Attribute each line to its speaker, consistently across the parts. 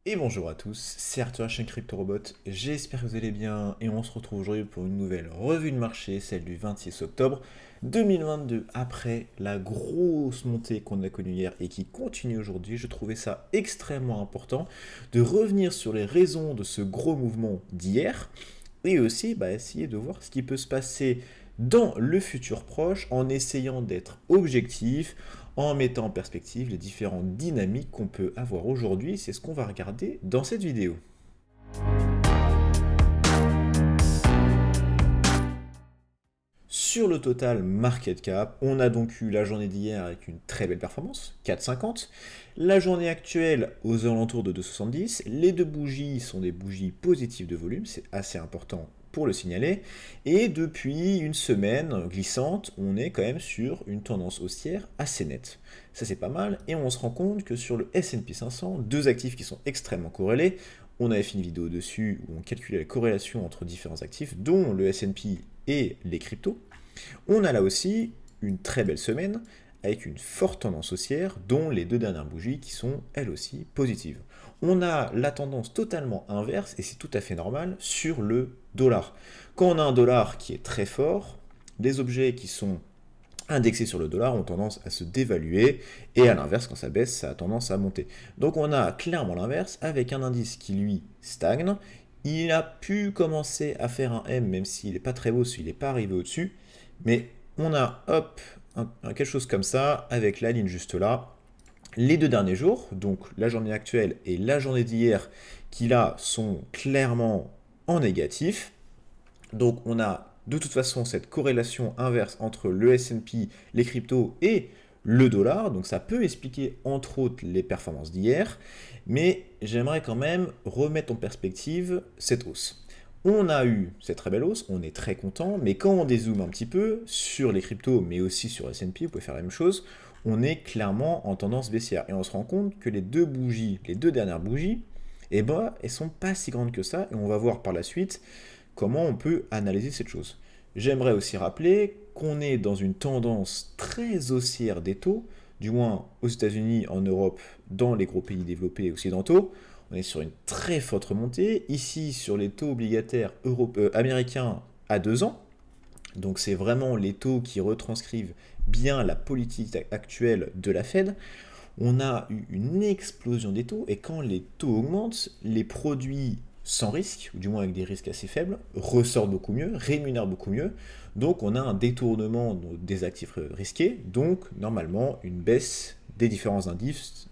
Speaker 1: Et bonjour à tous, c'est Arthur, chaîne CryptoRobot, j'espère que vous allez bien et on se retrouve aujourd'hui pour une nouvelle revue de marché, celle du 26 octobre 2022. Après la grosse montée qu'on a connue hier et qui continue aujourd'hui, je trouvais ça extrêmement important de revenir sur les raisons de ce gros mouvement d'hier et aussi essayer de voir ce qui peut se passer dans le futur proche en essayant d'être objectif, en mettant en perspective les différentes dynamiques qu'on peut avoir aujourd'hui. C'est ce qu'on va regarder dans cette vidéo. Sur le total market cap, on a donc eu la journée d'hier avec une très belle performance, 4,50. La journée actuelle aux alentours de 2,70. Les deux bougies sont des bougies positives de volume, c'est assez important pour le signaler. Et depuis une semaine glissante, on est quand même sur une tendance haussière assez nette. Ça c'est pas mal, et on se rend compte que sur le S&P 500, deux actifs qui sont extrêmement corrélés. On avait fait une vidéo dessus où on calculait la corrélation entre différents actifs, dont le S&P et les cryptos. On a là aussi une très belle semaine avec une forte tendance haussière, dont les deux dernières bougies qui sont elles aussi positives. On a la tendance totalement inverse, et c'est tout à fait normal, sur le dollar. Quand on a un dollar qui est très fort, les objets qui sont indexés sur le dollar ont tendance à se dévaluer, et à l'inverse, quand ça baisse, ça a tendance à monter. Donc on a clairement l'inverse, avec un indice qui lui stagne. Il a pu commencer à faire un M, même s'il n'est pas très haut, s'il n'est pas arrivé au-dessus, mais on a, hop, quelque chose comme ça, avec la ligne juste là. Les deux derniers jours, donc la journée actuelle et la journée d'hier, qui là sont clairement en négatif. Donc on a de toute façon cette corrélation inverse entre le S&P, les cryptos et le dollar. Donc ça peut expliquer entre autres les performances d'hier. Mais j'aimerais quand même remettre en perspective cette hausse. On a eu cette très belle hausse, on est très content, mais quand on dézoome un petit peu sur les cryptos, mais aussi sur S&P, vous pouvez faire la même chose, on est clairement en tendance baissière. Et on se rend compte que les deux bougies, les deux dernières bougies, elles sont pas si grandes que ça, et on va voir par la suite comment on peut analyser cette chose. J'aimerais aussi rappeler qu'on est dans une tendance très haussière des taux, du moins aux États-Unis, en Europe, dans les gros pays développés et occidentaux. On est sur une très forte remontée. Ici, sur les taux obligataires américains à 2 ans. Donc c'est vraiment les taux qui retranscrivent bien la politique actuelle de la Fed. On a eu une explosion des taux, et quand les taux augmentent, les produits sans risque, ou du moins avec des risques assez faibles, ressortent beaucoup mieux, rémunèrent beaucoup mieux. Donc on a un détournement des actifs risqués, donc normalement une baisse des différents indices,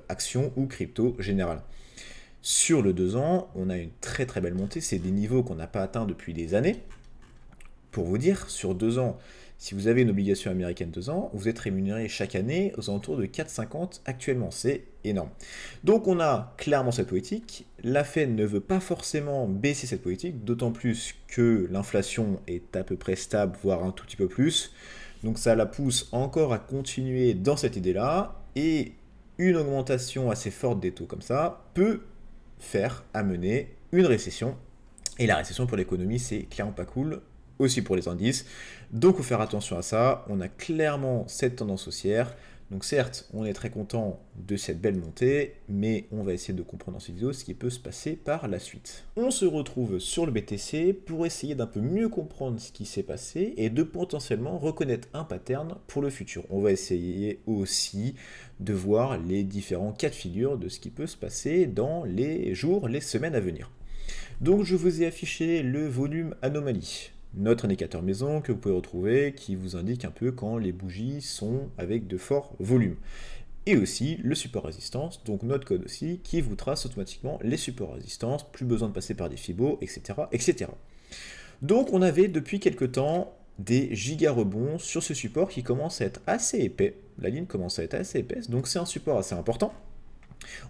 Speaker 1: actions ou crypto général. Sur le 2 ans, on a une très très belle montée, c'est des niveaux qu'on n'a pas atteints depuis des années. Pour vous dire, sur 2 ans, si vous avez une obligation américaine 2 ans, vous êtes rémunéré chaque année aux alentours de 4,50 actuellement. C'est énorme. Donc on a clairement cette politique. La Fed ne veut pas forcément baisser cette politique, d'autant plus que l'inflation est à peu près stable, voire un tout petit peu plus. Donc ça la pousse encore à continuer dans cette idée-là. Et une augmentation assez forte des taux comme ça peut faire amener une récession. Et la récession pour l'économie, c'est clairement pas cool, aussi pour les indices. Donc, il faut faire attention à ça. On a clairement cette tendance haussière. Donc, certes, on est très content de cette belle montée, mais on va essayer de comprendre dans cette vidéo ce qui peut se passer par la suite. On se retrouve sur le BTC pour essayer d'un peu mieux comprendre ce qui s'est passé et de potentiellement reconnaître un pattern pour le futur. On va essayer aussi de voir les différents cas de figure de ce qui peut se passer dans les jours, les semaines à venir. Donc je vous ai affiché le volume anomalie, notre indicateur maison que vous pouvez retrouver, qui vous indique un peu quand les bougies sont avec de forts volumes. Et aussi le support résistance, donc notre code aussi, qui vous trace automatiquement les supports résistance, plus besoin de passer par des fibos, etc. etc. Donc on avait depuis quelques temps des giga rebonds sur ce support qui commence à être assez épais. La ligne commence à être assez épaisse, donc c'est un support assez important.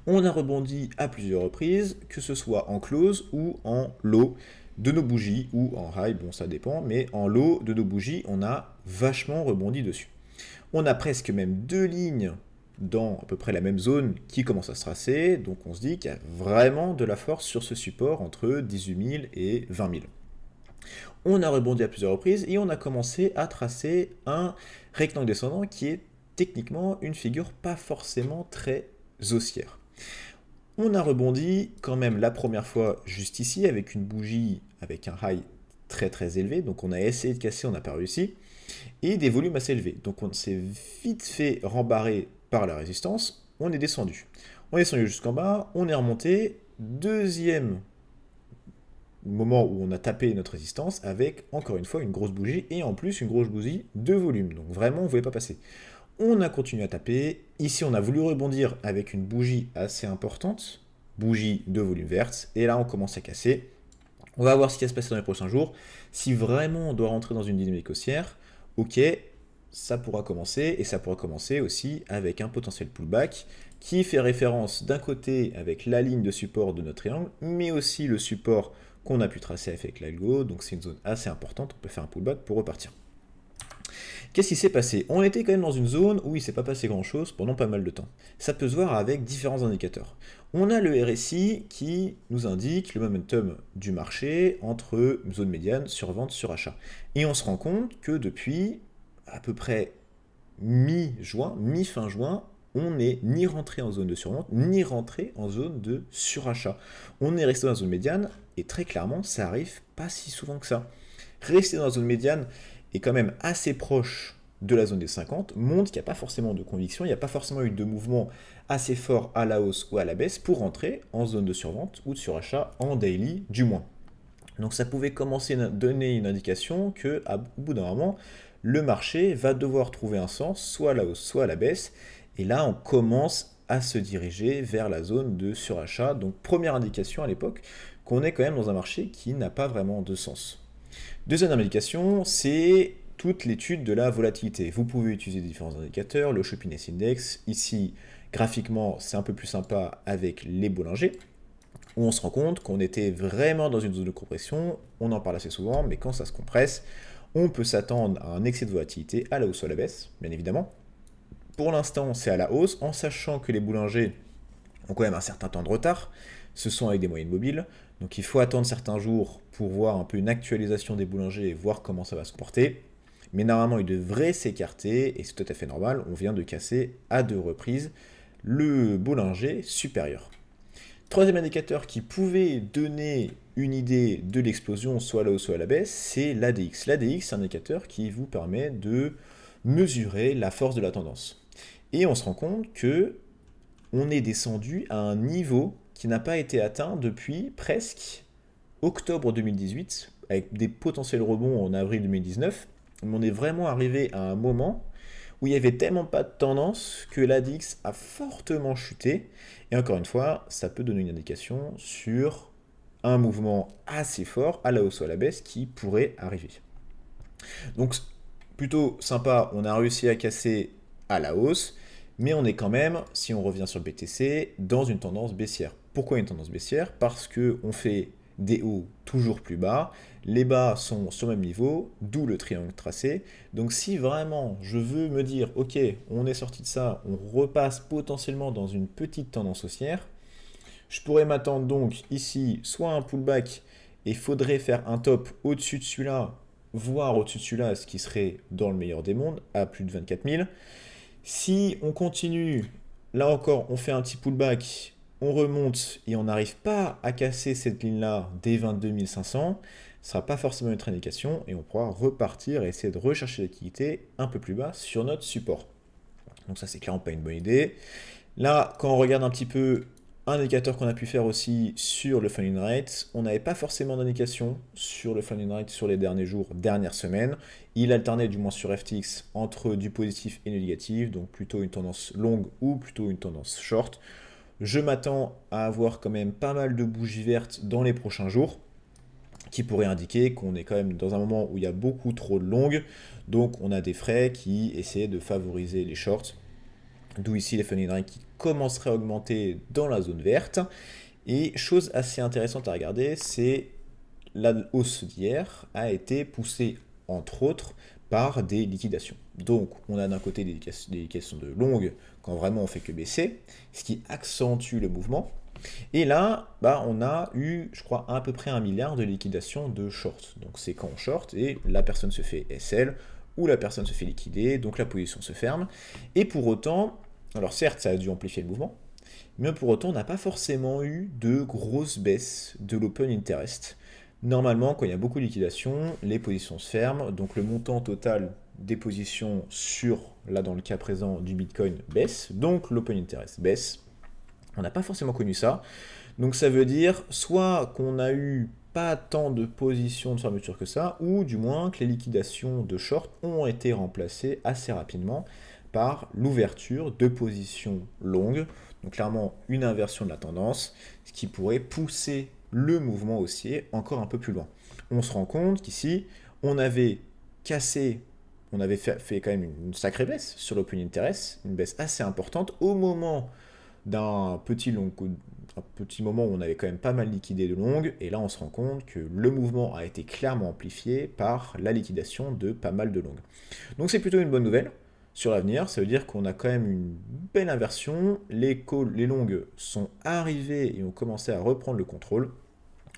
Speaker 1: On a rebondi à plusieurs reprises, que ce soit en close ou en low de nos bougies, ou en high, bon ça dépend, mais en low de nos bougies, on a vachement rebondi dessus. On a presque même deux lignes dans à peu près la même zone qui commencent à se tracer, donc on se dit qu'il y a vraiment de la force sur ce support entre 18 000 et 20 000. On a rebondi à plusieurs reprises et on a commencé à tracer un rectangle descendant qui est techniquement une figure pas forcément très haussière. On a rebondi quand même la première fois juste ici avec une bougie avec un high très très élevé, donc on a essayé de casser, on n'a pas réussi, et des volumes assez élevés. Donc on s'est vite fait rembarrer par la résistance, on est descendu. On est descendu jusqu'en bas, on est remonté, deuxième moment où on a tapé notre résistance avec encore une fois une grosse bougie et en plus une grosse bougie de volume. Donc vraiment on ne voulait pas passer. On a continué à taper. Ici on a voulu rebondir avec une bougie assez importante, bougie de volume verte, et là on commence à casser. On va voir ce qui va se passer dans les prochains jours. Si vraiment on doit rentrer dans une dynamique haussière, ok, ça pourra commencer, et ça pourra commencer aussi avec un potentiel pullback qui fait référence d'un côté avec la ligne de support de notre triangle, mais aussi le support qu'on a pu tracer avec l'algo, donc c'est une zone assez importante, on peut faire un pullback pour repartir. Qu'est-ce qui s'est passé? On était quand même dans une zone où il ne s'est pas passé grand-chose pendant pas mal de temps. Ça peut se voir avec différents indicateurs. On a le RSI qui nous indique le momentum du marché entre zone médiane, survente, surachat. Et on se rend compte que depuis à peu près mi-juin, mi-fin juin, on n'est ni rentré en zone de survente, ni rentré en zone de surachat. On est resté dans la zone médiane, et très clairement, ça arrive pas si souvent que ça. Rester dans la zone médiane est quand même assez proche de la zone des 50, montre qu'il n'y a pas forcément de conviction, il n'y a pas forcément eu de mouvement assez fort à la hausse ou à la baisse pour rentrer en zone de survente ou de surachat en daily du moins. Donc ça pouvait commencer à donner une indication que, au bout d'un moment, le marché va devoir trouver un sens, soit à la hausse, soit à la baisse. Et là, on commence à se diriger vers la zone de surachat. Donc première indication à l'époque qu'on est quand même dans un marché qui n'a pas vraiment de sens. Deuxième indication, c'est toute l'étude de la volatilité. Vous pouvez utiliser différents indicateurs, le Happiness Index. Ici, graphiquement, c'est un peu plus sympa avec les Bollinger, où on se rend compte qu'on était vraiment dans une zone de compression. On en parle assez souvent, mais quand ça se compresse, on peut s'attendre à un excès de volatilité à la hausse ou à la baisse, bien évidemment. Pour l'instant, c'est à la hausse, en sachant que les Bollinger ont quand même un certain temps de retard. Ce sont avec des moyennes mobiles, donc il faut attendre certains jours pour voir un peu une actualisation des Bollinger et voir comment ça va se comporter. Mais normalement, il devrait s'écarter, et c'est tout à fait normal, on vient de casser à 2 reprises le Bollinger supérieur. Troisième indicateur qui pouvait donner une idée de l'explosion, soit à la hausse, soit à la baisse, c'est l'ADX. L'ADX, c'est un indicateur qui vous permet de mesurer la force de la tendance. Et on se rend compte que on est descendu à un niveau qui n'a pas été atteint depuis presque octobre 2018, avec des potentiels rebonds en avril 2019. Mais on est vraiment arrivé à un moment où il n'y avait tellement pas de tendance que l'ADX a fortement chuté. Et encore une fois, ça peut donner une indication sur un mouvement assez fort à la hausse ou à la baisse qui pourrait arriver. Donc plutôt sympa, on a réussi à casser à la hausse, mais on est quand même, si on revient sur le BTC, dans une tendance baissière. Pourquoi une tendance baissière? Parce qu'on fait des hauts toujours plus bas, les bas sont sur le même niveau, d'où le triangle tracé. Donc si vraiment je veux me dire, ok, on est sorti de ça, on repasse potentiellement dans une petite tendance haussière, je pourrais m'attendre donc ici soit un pullback et faudrait faire un top au-dessus de celui-là, voire au-dessus de celui-là, ce qui serait dans le meilleur des mondes, à plus de 24 000. Si on continue, là encore, on fait un petit pullback, on remonte et on n'arrive pas à casser cette ligne-là des 22 500, ce ne sera pas forcément une indication et on pourra repartir et essayer de rechercher l'activité un peu plus bas sur notre support. Donc ça, c'est clairement pas une bonne idée. Là, quand on regarde un petit peu un indicateur qu'on a pu faire aussi sur le falling rate, on n'avait pas forcément d'indication sur le falling rate sur les derniers jours, dernières semaines. Il alternait du moins sur FTX entre du positif et du négatif, donc plutôt une tendance longue ou plutôt une tendance short. Je m'attends à avoir quand même pas mal de bougies vertes dans les prochains jours, qui pourraient indiquer qu'on est quand même dans un moment où il y a beaucoup trop de longues, donc on a des frais qui essaient de favoriser les shorts. D'où ici les funding rate qui commenceraient à augmenter dans la zone verte. Et chose assez intéressante à regarder, c'est la hausse d'hier a été poussée entre autres par des liquidations. Donc on a d'un côté des liquidations de longue quand vraiment on fait que baisser, ce qui accentue le mouvement. Et là, on a eu, je crois, à peu près 1 milliard de liquidations de short. Donc c'est quand on short et la personne se fait SL ou la personne se fait liquider, donc la position se ferme. Et pour autant, alors certes, ça a dû amplifier le mouvement, mais pour autant, on n'a pas forcément eu de grosses baisses de l'open interest. Normalement, quand il y a beaucoup de liquidations, les positions se ferment, donc le montant total des positions là dans le cas présent du Bitcoin baisse, donc l'open interest baisse. On n'a pas forcément connu ça. Donc ça veut dire soit qu'on a eu pas tant de positions de fermeture que ça, ou du moins que les liquidations de short ont été remplacées assez rapidement par l'ouverture de positions longues, donc clairement une inversion de la tendance, ce qui pourrait pousser le mouvement haussier encore un peu plus loin. On se rend compte qu'ici, on avait cassé, on avait fait quand même une sacrée baisse sur l'open interest, une baisse assez importante au moment d'un petit moment où on avait quand même pas mal liquidé de longues, et là on se rend compte que le mouvement a été clairement amplifié par la liquidation de pas mal de longues. Donc c'est plutôt une bonne nouvelle sur l'avenir, ça veut dire qu'on a quand même une belle inversion, les longues sont arrivées et ont commencé à reprendre le contrôle,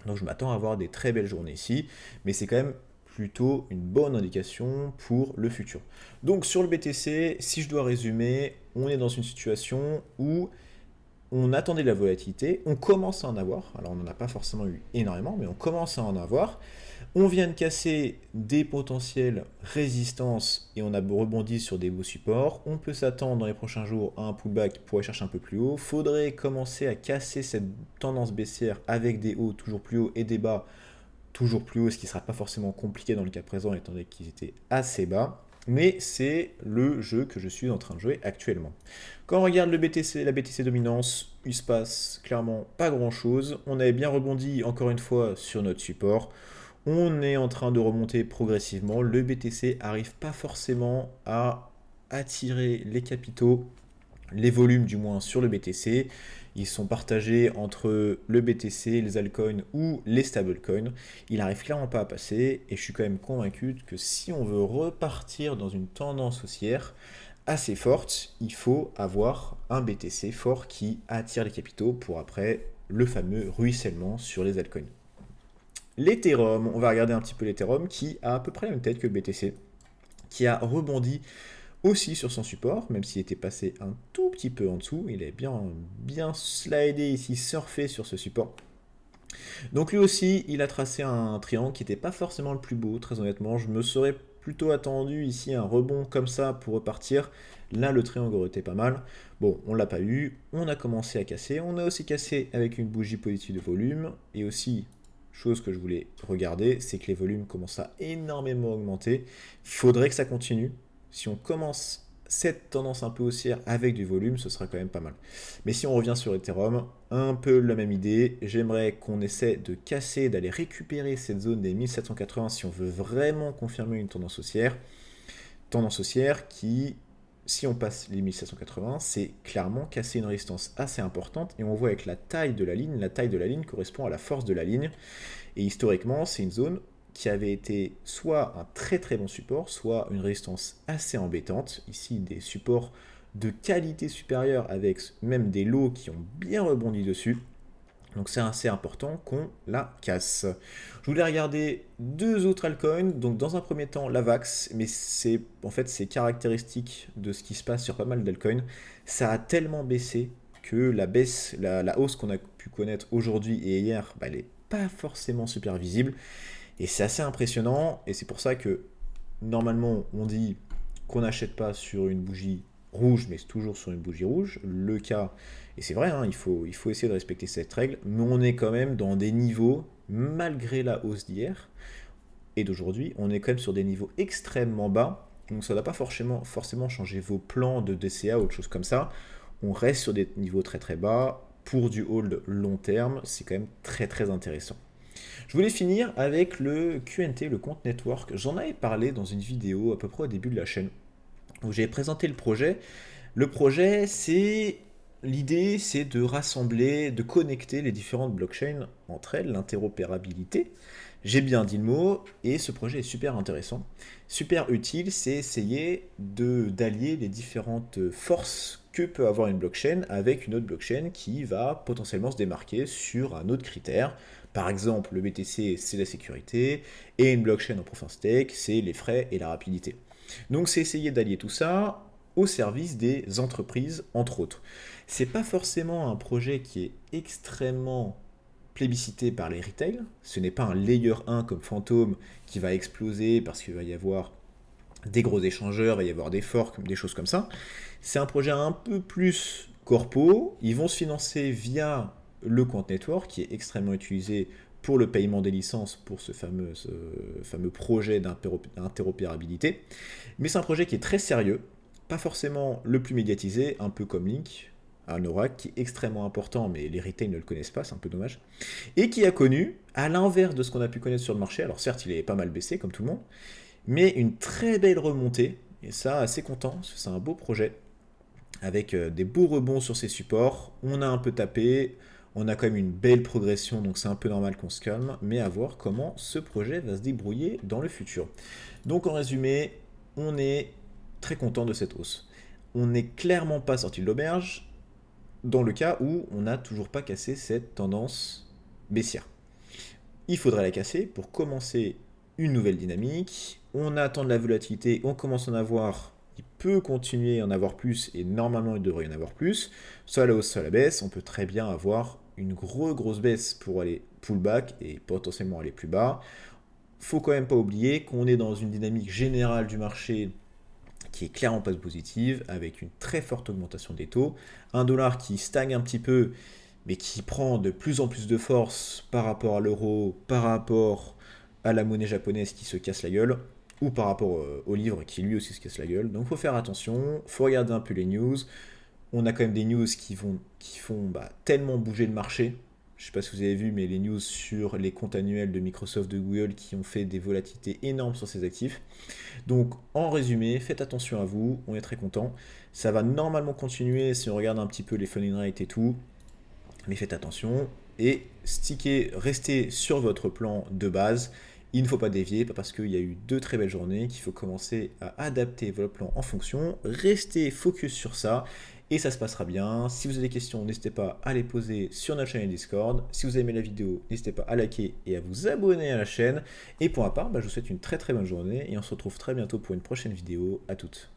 Speaker 1: donc je m'attends à avoir des très belles journées ici, mais c'est quand même plutôt une bonne indication pour le futur. Donc sur le BTC, si je dois résumer, on est dans une situation où on attendait de la volatilité, on commence à en avoir, alors on n'en a pas forcément eu énormément, mais on commence à en avoir. On vient de casser des potentielles résistances et on a rebondi sur des beaux supports. On peut s'attendre dans les prochains jours à un pullback pour aller chercher un peu plus haut. Faudrait commencer à casser cette tendance baissière avec des hauts toujours plus hauts et des bas toujours plus hauts, ce qui ne sera pas forcément compliqué dans le cas présent étant donné qu'ils étaient assez bas. Mais c'est le jeu que je suis en train de jouer actuellement. Quand on regarde le BTC, la BTC dominance, il se passe clairement pas grand chose. On avait bien rebondi encore une fois sur notre support. On est en train de remonter progressivement. Le BTC arrive pas forcément à attirer les capitaux, les volumes du moins sur le BTC. Ils sont partagés entre le BTC, les altcoins ou les stablecoins. Il n'arrive clairement pas à passer et je suis quand même convaincu que si on veut repartir dans une tendance haussière assez forte, il faut avoir un BTC fort qui attire les capitaux pour après le fameux ruissellement sur les altcoins. L'Ethereum, on va regarder un petit peu l'Ethereum qui a à peu près la même tête que le BTC, qui a rebondi aussi sur son support, même s'il était passé un tout petit peu en dessous, il est bien slidé ici, surfé sur ce support. Donc lui aussi, il a tracé un triangle qui n'était pas forcément le plus beau, très honnêtement. Je me serais plutôt attendu ici un rebond comme ça pour repartir. Là, le triangle aurait été pas mal. Bon, on l'a pas eu, on a commencé à casser. On a aussi cassé avec une bougie positive de volume. Et aussi, chose que je voulais regarder, c'est que les volumes commencent à énormément augmenter. Faudrait que ça continue. Si on commence cette tendance un peu haussière avec du volume, ce sera quand même pas mal. Mais si on revient sur Ethereum, un peu la même idée, j'aimerais qu'on essaie de casser, d'aller récupérer cette zone des 1780 si on veut vraiment confirmer une tendance haussière qui, si on passe les 1780, c'est clairement casser une résistance assez importante et on voit avec la taille de la ligne correspond à la force de la ligne et historiquement c'est une zone qui avait été soit un très très bon support, soit une résistance assez embêtante. Ici, des supports de qualité supérieure avec même des lots qui ont bien rebondi dessus. Donc c'est assez important qu'on la casse. Je voulais regarder deux autres altcoins. Donc dans un premier temps, la VAX, mais c'est caractéristique de ce qui se passe sur pas mal d'altcoins. Ça a tellement baissé que la hausse qu'on a pu connaître aujourd'hui et hier, elle n'est pas forcément super visible. Et c'est assez impressionnant, et c'est pour ça que normalement on dit qu'on n'achète pas sur une bougie rouge, mais c'est toujours sur une bougie rouge. Le cas, et c'est vrai, hein, il faut essayer de respecter cette règle, mais on est quand même dans des niveaux, malgré la hausse d'hier et d'aujourd'hui, on est quand même sur des niveaux extrêmement bas, donc ça ne va pas forcément changer vos plans de DCA ou autre chose comme ça. On reste sur des niveaux très très bas, pour du hold long terme, c'est quand même très très intéressant. Je voulais finir avec le QNT, le compte network. J'en avais parlé dans une vidéo à peu près au début de la chaîne où j'avais présenté le projet. Le projet, l'idée, c'est de rassembler, de connecter les différentes blockchains entre elles, l'interopérabilité. J'ai bien dit le mot, et ce projet est super intéressant, super utile, c'est essayer d'allier les différentes forces que peut avoir une blockchain avec une autre blockchain qui va potentiellement se démarquer sur un autre critère. Par exemple, le BTC, c'est la sécurité, et une blockchain en proof of stake, c'est les frais et la rapidité. Donc c'est essayer d'allier tout ça. au service des entreprises, entre autres. C'est pas forcément un projet qui est extrêmement plébiscité par les retail. Ce n'est pas un layer 1 comme Phantom qui va exploser parce qu'il va y avoir des gros échangeurs, il va y avoir des forks, des choses comme ça. C'est un projet un peu plus corpo. Ils vont se financer via le compte network qui est extrêmement utilisé pour le paiement des licences pour ce fameux projet d'interopérabilité. Mais c'est un projet qui est très sérieux, pas forcément le plus médiatisé, un peu comme Link, un Oracle qui est extrêmement important, mais les retail ne le connaissent pas, c'est un peu dommage, et qui a connu, à l'inverse de ce qu'on a pu connaître sur le marché, alors certes il est pas mal baissé comme tout le monde, mais une très belle remontée, et ça assez content, parce que c'est un beau projet, avec des beaux rebonds sur ses supports, on a un peu tapé, on a quand même une belle progression, donc c'est un peu normal qu'on se calme, mais à voir comment ce projet va se débrouiller dans le futur. Donc en résumé, on est très content de cette hausse. On n'est clairement pas sorti de l'auberge, dans le cas où on n'a toujours pas cassé cette tendance baissière. Il faudrait la casser pour commencer une nouvelle dynamique. On attend de la volatilité, on commence à en avoir. Il peut continuer à en avoir plus et normalement il devrait y en avoir plus. Soit à la hausse, soit à la baisse. On peut très bien avoir une grosse baisse pour aller pullback et potentiellement aller plus bas. Faut quand même pas oublier qu'on est dans une dynamique générale du marché qui est clairement pas positive, avec une très forte augmentation des taux, un dollar qui stagne un petit peu, mais qui prend de plus en plus de force par rapport à l'euro, par rapport à la monnaie japonaise qui se casse la gueule, ou par rapport au livre qui lui aussi se casse la gueule. Donc il faut faire attention, faut regarder un peu les news. On a quand même des news qui font tellement bouger le marché. Je ne sais pas si vous avez vu, mais les news sur les comptes annuels de Microsoft, de Google, qui ont fait des volatilités énormes sur ces actifs. Donc, en résumé, faites attention à vous, on est très content. Ça va normalement continuer si on regarde un petit peu les funding rates et tout. Mais faites attention et restez sur votre plan de base. Il ne faut pas dévier, pas parce qu'il y a eu 2 très belles journées qu'il faut commencer à adapter votre plan en fonction. Restez focus sur ça et ça se passera bien. Si vous avez des questions, n'hésitez pas à les poser sur notre chaîne Discord. Si vous avez aimé la vidéo, n'hésitez pas à liker et à vous abonner à la chaîne. Et pour ma part, je vous souhaite une très bonne journée et on se retrouve très bientôt pour une prochaine vidéo. À toutes.